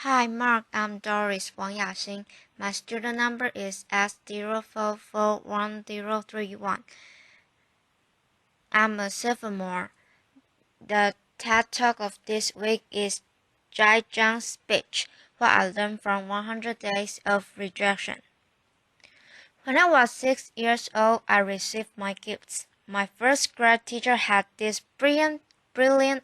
Hi Mark, I'm Doris Wang Yaxing. My student number is S04411031. I'm a sophomore. The TED Talk of this week is Jiang's speech, what I learned from 100 Days of Rejection. When I was 6 years old, I received my gifts. My first grade teacher had this brilliant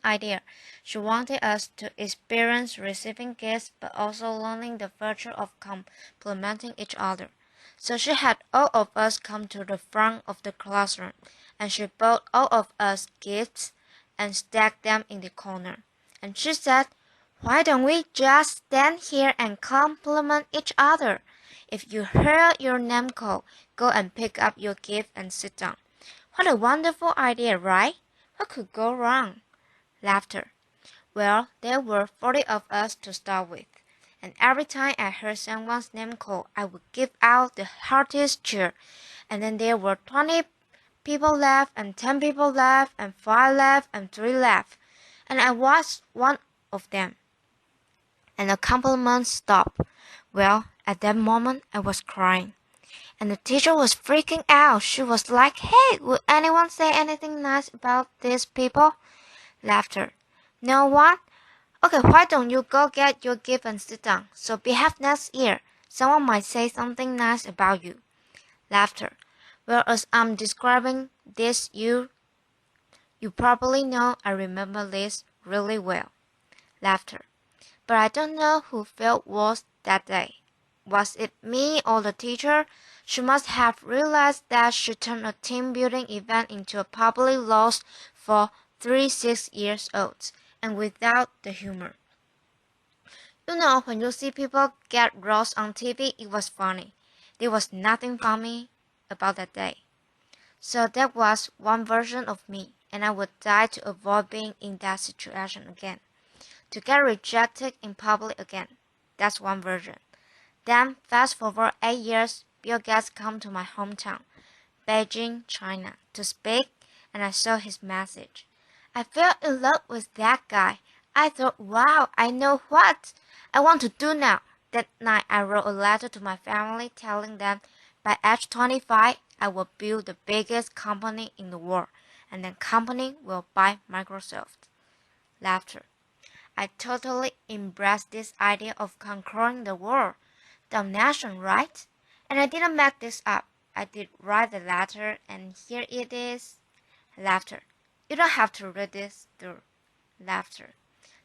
idea. She wanted us to experience receiving gifts but also learning the virtue of complimenting each other. So she had all of us come to the front of the classroom, and she bought all of us gifts and stacked them in the corner. And she said, "Why don't we just stand here and compliment each other? If you hear your name called, go and pick up your gift and sit down." What a wonderful idea, right? What could go wrong? Laughter. Well, there were 40 of us to start with, and every time I heard someone's name called, I would give out the heartiest cheer. And then there were 20 people left, and 10 people left, and 5 left, and 3 left. And I was one of them. And the compliments stopped. Well, at that moment, I was crying. And the teacher was freaking out. She was like, "Hey, would anyone say anything nice about these people?" Laughter. No one? Okay, why don't you go get your gift and sit down? So behave next year. Someone might say something nice about you. Laughter. Well, as I'm describing this, you probably know I remember this really well. Laughter. But I don't know who felt worse that day. Was it me or the teacher? She must have realized that she turned a team-building event into a public loss for 3 6-year-olds, and without the humor. You know, when you see people get roast on TV, it was funny. There was nothing funny about that day. So that was one version of me, and I would die to avoid being in that situation again. To get rejected in public again. That's one version. Then, fast forward 8 years, Bill Gates come to my hometown, Beijing, China, to speak, and I saw his message. I fell in love with that guy. I thought, wow, I know what I want to do now. That night, I wrote a letter to my family telling them by age 25, I will build the biggest company in the world, and the company will buy Microsoft. Laughter. I totally embraced this idea of conquering the world. Damnation, right? And I didn't make this up. I did write the letter, and here it is. Laughter. You don't have to read this through. Laughter.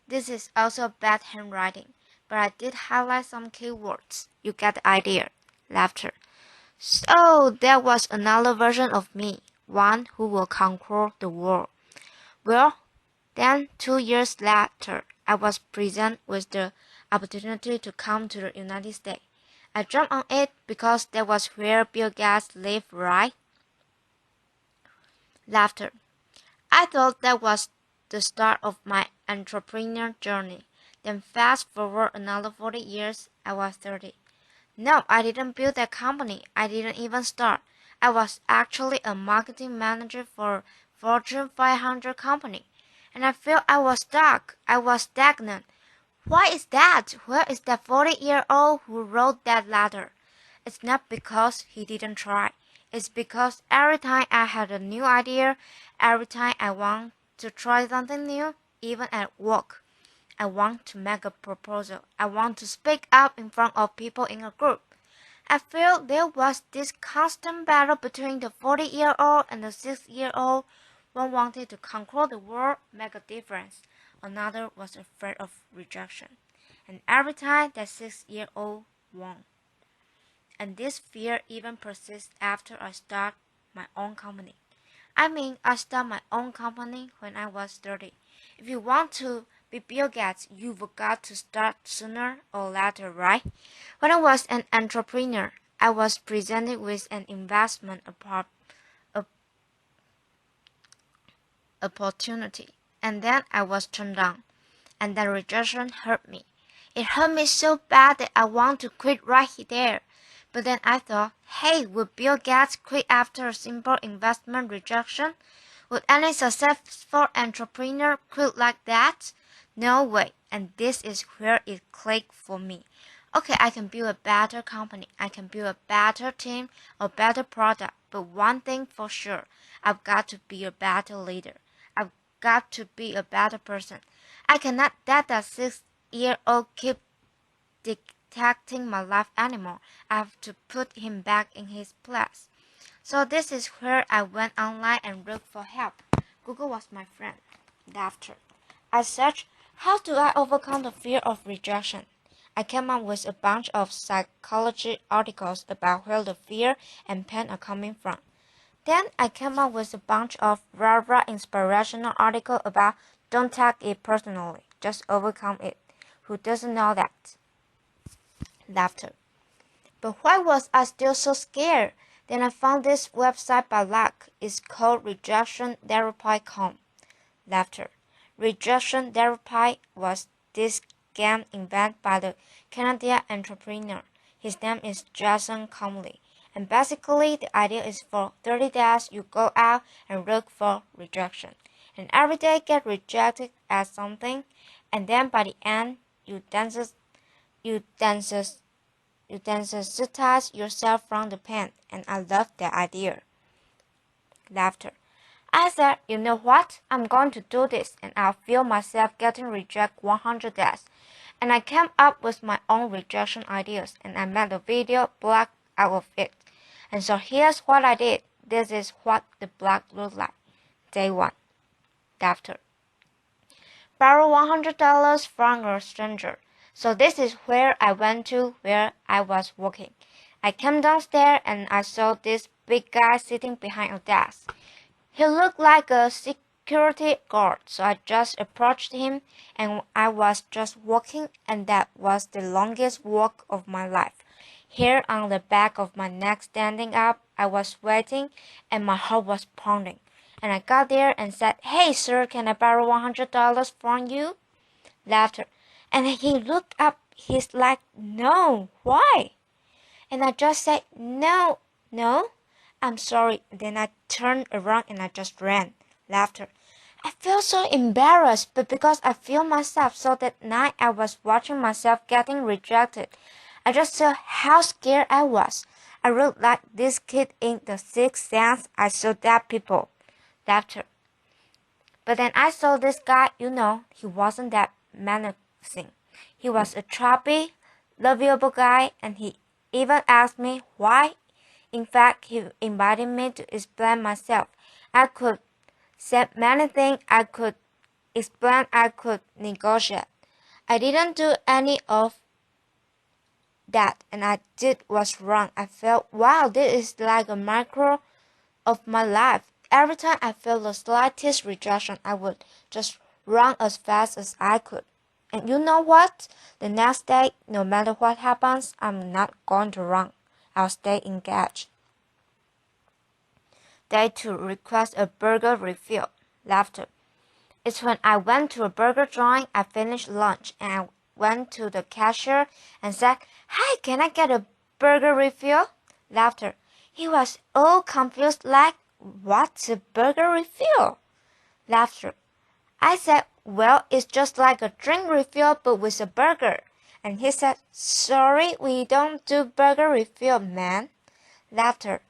This is also bad handwriting, but I did highlight some key words. You get the idea. Laughter. So there was another version of me, one who will conquer the world. Well, then 2 years later, I was presented with the opportunity to come to the United States. I jumped on it because that was where Bill Gates lived, right? Laughter. I thought that was the start of my entrepreneur journey. Then fast forward another 40 years, I was 30. No, I didn't build that company. I didn't even start. I was actually a marketing manager for Fortune 500 company. And I felt I was stuck. I was stagnant. Why is that? Where is that 40-year-old who wrote that letter? It's not because he didn't try. It's because every time I had a new idea, every time I want to try something new, even at work, I want to make a proposal. I want to speak up in front of people in a group. I feel there was this constant battle between the 40-year-old and the 6-year-old. One wanted to conquer the world, make a difference. Another was afraid of rejection. And every time that 6-year-old won. And this fear even persists after I start my own company. I started my own company when I was 30. If you want to be Bill Gates, you've got to start sooner or later, right? When I was an entrepreneur, I was presented with an investment opportunity, and then I was turned down, and that rejection hurt me. It hurt me so bad that I want to quit right there. But then I thought, hey, would Bill Gates quit after a simple investment rejection? Would any successful entrepreneur quit like that? No way, and this is where it clicked for me. Okay, I can build a better company, I can build a better team, a better product, but one thing for sure, I've got to be a better leader. I've got to be a better person. I cannot let that 6-year-old keep dictating my life anymore. I have to put him back in his place. So this is where I went online and looked for help. Google was my friend. Laughter. I searched, how do I overcome the fear of rejection? I came up with a bunch of psychology articles about where the fear and pain are coming from. Then I came up with a bunch of rah-rah inspirational articles about don't take it personally, just overcome it. Who doesn't know that? Laughter. But why was I still so scared? Then I found this website by luck. It's called rejectiontherapy.com. Laughter. Rejection therapy was this game invented by the Canadian entrepreneur. His name is Jason Comley. And basically the idea is for 30 days you go out and look for rejection. And every day get rejected at something. And then by the end you desensitize yourself from the pain. And I love that idea. Laughter. I said, you know what? I'm going to do this and I'll feel myself getting rejected 100 days. And I came up with my own rejection ideas and I made a video blog out of it. And so here's what I did. This is what the blog looked like. Day 1. Laughter. Borrow $100 from a stranger. So this is where I went to where I was working. I came downstairs and I saw this big guy sitting behind a desk. He looked like a security guard, so I just approached him and I was just walking and that was the longest walk of my life. Hair on the back of my neck standing up, I was sweating and my heart was pounding. And I got there and said, hey sir, can I borrow $100 from you? Laughter. And he looked up, he's like, no, why? And I just said, no, I'm sorry. Then I turned around and I just ran. Laughter. I felt so embarrassed, but because I feel myself, so that night I was watching myself getting rejected. I just saw how scared I was. I looked like this kid in The Sixth Sense. I saw dead people. Laughter. But then I saw this guy, he wasn't that menacing. He was a chubby, lovable guy, and he even asked me why. In fact, he invited me to explain myself. I could say many things. I could explain. I could negotiate. I didn't do any of that, and I did what's wrong. I felt, wow, this is like a micro of my life. Every time I felt the slightest rejection, I would just run as fast as I could. And you know what? The next day, no matter what happens, I'm not going to run. I'll stay engaged. Day 2. Request a burger refill. Laughter. It's when I went to a burger joint, I finished lunch, and I went to the cashier and said, hi, can I get a burger refill? Laughter. He was all confused like, what's a burger refill? Laughter. I said, well, it's just like a drink refill but with a burger. And he said, sorry, we don't do burger refill, man. Laughter.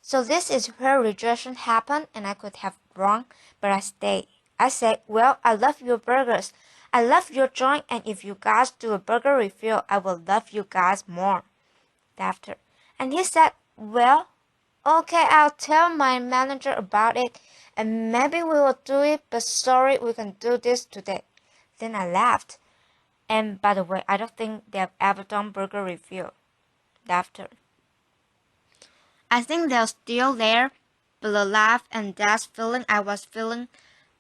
So this is where rejection happened and I could have run, but I stayed. I said, well, I love your burgers. I love your joint, and if you guys do a burger refill, I will love you guys more. Laughter. And he said, well, okay, I'll tell my manager about it, and maybe we will do it, but sorry, we can do this today. Then I laughed. And by the way, I don't think they've ever done burger refill. Laughter. I think they're still there, but the laugh and that feeling I was feeling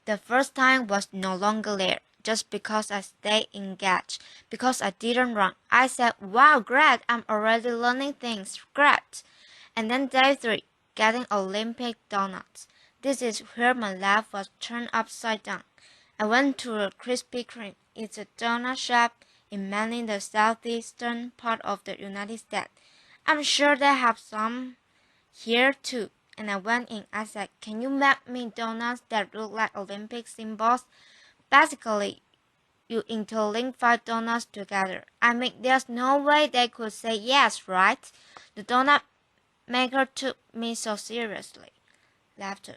the first time was no longer there. Just because I stayed engaged, because I didn't run. I said, wow, great, I'm already learning things, great. And then day 3, getting Olympic donuts. This is where my life was turned upside down. I went to a Krispy Kreme. It's a donut shop in mainly the southeastern part of the United States. I'm sure they have some here too. And I went in. I said, can you make me donuts that look like Olympic symbols? Basically, you interlink 5 donuts together. I mean, there's no way they could say yes, right? The donut maker took me so seriously. Laughter.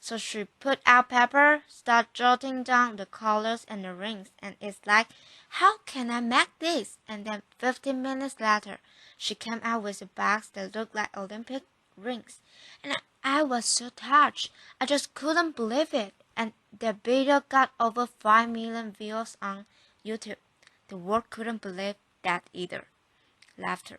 So she put out paper, started jotting down the colors and the rings, and it's like, how can I make this? And then 15 minutes later, she came out with a box that looked like Olympic rings. And I was so touched. I just couldn't believe it. And the video got over 5 million views on YouTube. The world couldn't believe that either. Laughter.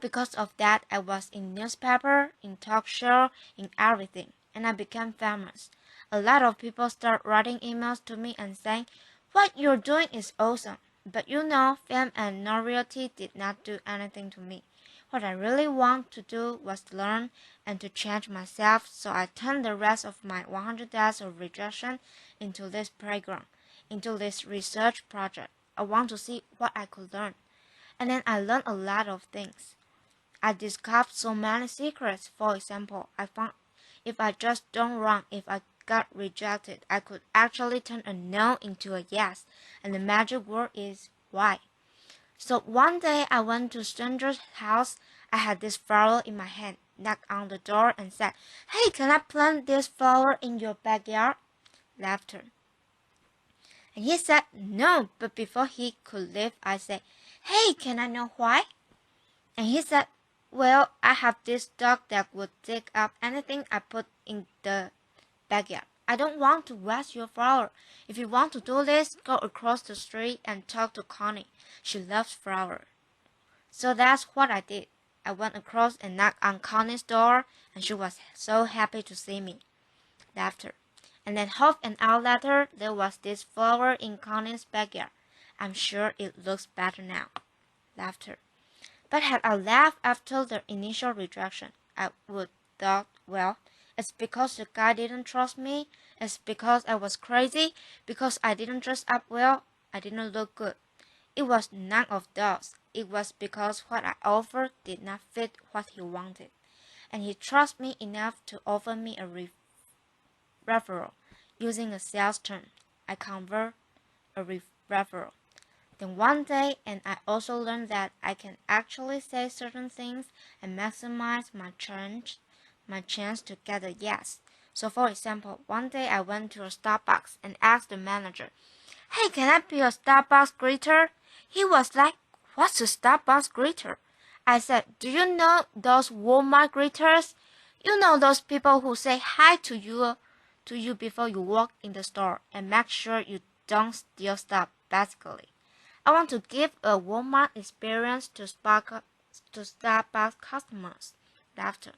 Because of that, I was in newspaper, in talk show, in everything, and I became famous. A lot of people start writing emails to me and saying, "What you're doing is awesome." But fame and notoriety did not do anything to me. What I really want to do was learn and to change myself, so I turned the rest of my 100 days of rejection into this playground, into this research project. I want to see what I could learn. And then I learned a lot of things. I discovered so many secrets. For example, I found if I just done wrong, if I got rejected, I could actually turn a no into a yes, and the magic word is why. So one day I went to a stranger's house. I had this flower in my hand, knocked on the door and said, "Hey, can I plant this flower in your backyard?" Laughter. And he said no, but before he could leave, I said, "Hey, can I know why?" And he said, "Well, I have this dog that would dig up anything I put in the backyard. I don't want to waste your flower. If you want to do this, go across the street and talk to Connie. She loves flowers." So that's what I did. I went across and knocked on Connie's door, and she was so happy to see me. Laughter. And then half an hour later, there was this flower in Connie's backyard. I'm sure it looks better now. Laughter. But had I laughed after the initial rejection, I would thought, well, it's because the guy didn't trust me, it's because I was crazy, because I didn't dress up well, I didn't look good. It was none of those. It was because what I offered did not fit what he wanted. And he trusted me enough to offer me a referral. Using a sales term, I convert a referral. Then one day, and I also learned that I can actually say certain things and maximize my chance to get a yes. So for example, one day I went to a Starbucks and asked the manager, "Hey, can I be a Starbucks greeter?" He was like, "What's a Starbucks greeter?" I said, "Do you know those Walmart greeters? Those people who say hi to you before you walk in the store and make sure you don't steal stuff, basically. I want to give a Walmart experience to Starbucks customers." Laughter.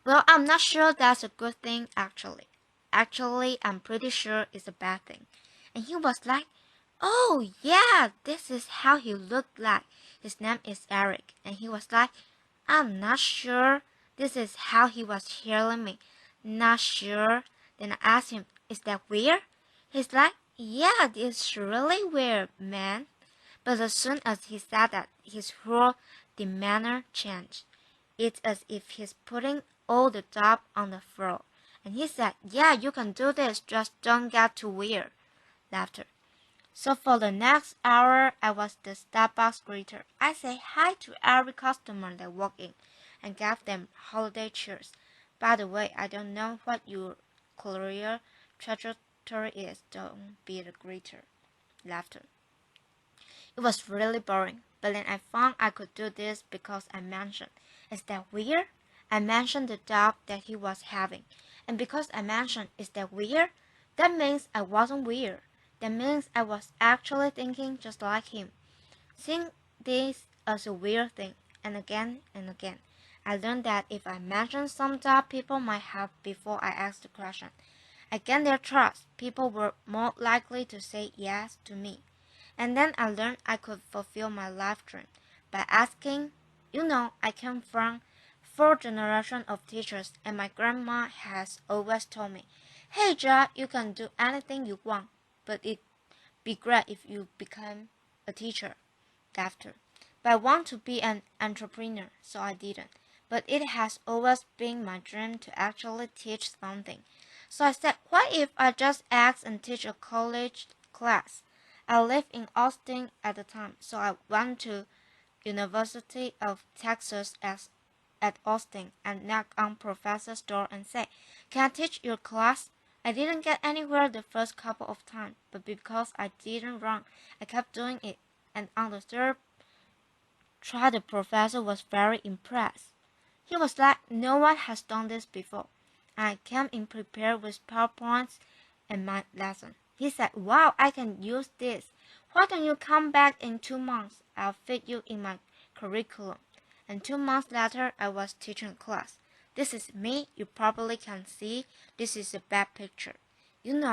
Well, I'm not sure that's a good thing, actually. Actually, I'm pretty sure it's a bad thing. And he was like, "Oh, yeah, this is how he looked like. His name is Eric." And he was like, "I'm not sure. This is how he was hearing me. Not sure." Then I asked him, "Is that weird?" He's like, "Yeah, it's really weird, man." But as soon as he said that, his whole demeanor changed. It's as if he's putting all the top on the floor. And he said, "Yeah, you can do this, just don't get too weird." Laughter. So for the next hour, I was the Starbucks greeter. I say hi to every customer that walked in and gave them holiday cheers. By the way, I don't know what your career trajectory is. Don't be the greeter. Laughter. It was really boring, but then I found I could do this because I mentioned, "Is that weird?" I mentioned the dog that he was having, and because I mentioned, "Is that weird?" that means I wasn't weird. That means I was actually thinking just like him. Seeing this as a weird thing, and again, I learned that if I mentioned some doubt people might have before I asked the question, I gained their trust. People were more likely to say yes to me. And then I learned I could fulfill my life dream by asking. I came from 4 generations of teachers, and my grandma has always told me, "Hey, Ja, you can do anything you want, but it'd be great if you become a teacher." Laughter. But I want to be an entrepreneur, so I didn't. But it has always been my dream to actually teach something. So I said, what if I just ask and teach a college class? I lived in Austin at the time, so I went to University of Texas at Austin and knocked on professor's door and said, "Can I teach your class?" I didn't get anywhere the first couple of times, but because I didn't run, I kept doing it, and on the third try the professor was very impressed. He was like, "No one has done this before." I came in prepared with PowerPoints and my lesson. He said, "Wow, I can use this. Why don't you come back in 2 months? I'll fit you in my curriculum." And 2 months later, I was teaching a class. This is me. You probably can see this is a bad picture.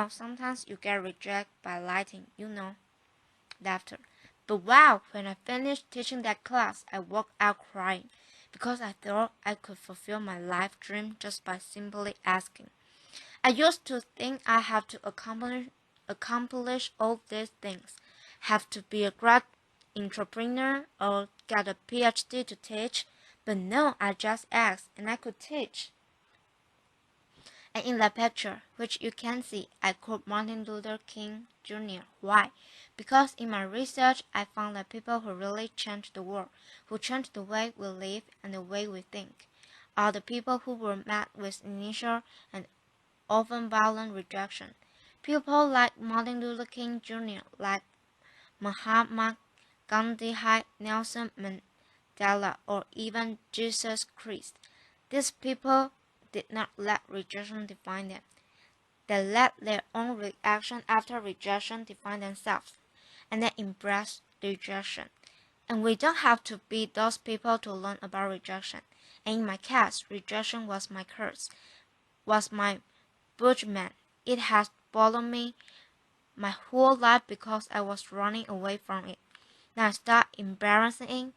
Sometimes you get rejected by lighting, laughter. But wow, when I finished teaching that class, I walked out crying because I thought I could fulfill my life dream just by simply asking. I used to think I had to accomplish all these things, have to be a great entrepreneur or get a PhD to teach, but no, I just asked and I could teach. And in that picture, which you can see, I quote Martin Luther King Jr. Why? Because in my research, I found that people who really change the world, who change the way we live and the way we think, are the people who were met with initial and often violent rejection. People like Martin Luther King Jr., like Mahatma Gandhi, Nelson Mandela, or even Jesus Christ. These people did not let rejection define them. They let their own reaction after rejection define themselves, and they embrace rejection. And we don't have to be those people to learn about rejection. And in my case, rejection was my curse, was my judgment. It has followed me my whole life because I was running away from it. Then I started embracing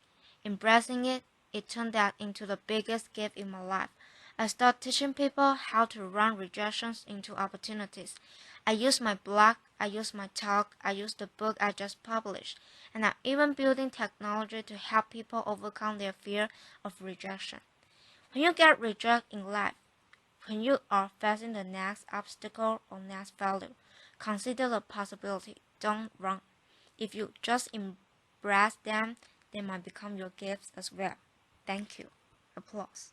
it. It turned out into the biggest gift in my life. I started teaching people how to run rejections into opportunities. I used my blog, I used my talk, I used the book I just published, and I'm even building technology to help people overcome their fear of rejection. When you get rejected in life, when you are facing the next obstacle or next failure, consider the possibility. Don't run. If you just embrace them, they might become your gifts as well. Thank you. Applause.